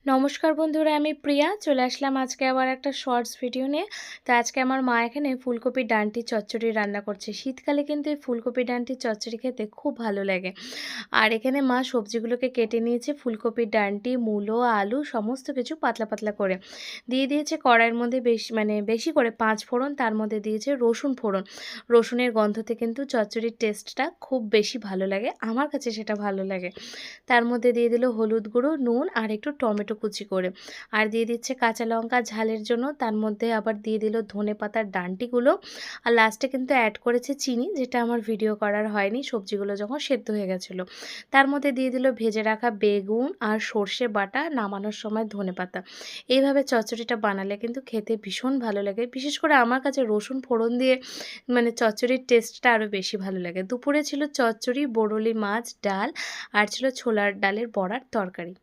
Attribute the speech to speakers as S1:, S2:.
S1: নমস্কার বন্ধুরা, আমি প্রিয়া চলে আসলাম আজকে আবার একটা শর্টস ভিডিও নিয়ে। তো আজকে আমার মা এখানে ফুলকপির ডাঁটি চচ্চড়ি রান্না করছে। শীতকালে কিন্তু এই ফুলকপির ডাঁটি চচ্চড়ি খেতে খুব ভালো লাগে। আর এখানে মা সবজিগুলোকে কেটে নিয়েছে, ফুলকপির ডাঁটি, মূলো, আলু সমস্ত কিছু পাতলা পাতলা করে দিয়ে দিয়েছে কড়াইয়ের মধ্যে। বেশি করে 5 ফোড়ন, তার মধ্যে দিয়েছে রসুন ফোড়ন। রসুনের গন্ধতে কিন্তু চচ্চড়ির টেস্টটা খুব বেশি ভালো লাগে, আমার কাছে সেটা ভালো লাগে। তার মধ্যে দিয়ে দিল হলুদ গুঁড়ো, নুন আর একটু টমেটো কুচি করে, আর দিয়ে দিচ্ছে কাঁচা লঙ্কা ঝালের জন্য। তার মধ্যে আবার দিয়ে দিল ধনেপাতার ডাঁটিগুলো, আর লাস্টে কিন্তু অ্যাড করেছে চিনি, যেটা আমার ভিডিও করার হয়নি সবজিগুলো যখন সেদ্ধ হয়ে গেছিলো। তার মধ্যে দিয়ে দিল ভেজে রাখা বেগুন আর সর্ষে বাটা, নামানোর সময় ধনেপাতা। এইভাবে চচ্চড়িটা বানালে কিন্তু খেতে ভীষণ ভালো লাগে। বিশেষ করে আমার কাছে রসুন ফোড়ন দিয়ে চচ্চড়ির টেস্টটা আরও বেশি ভালো লাগে। দুপুরে ছিল চচ্চড়ি, বরলি মাছ, ডাল, আর ছিল ছোলার ডালের বড়ার তরকারি।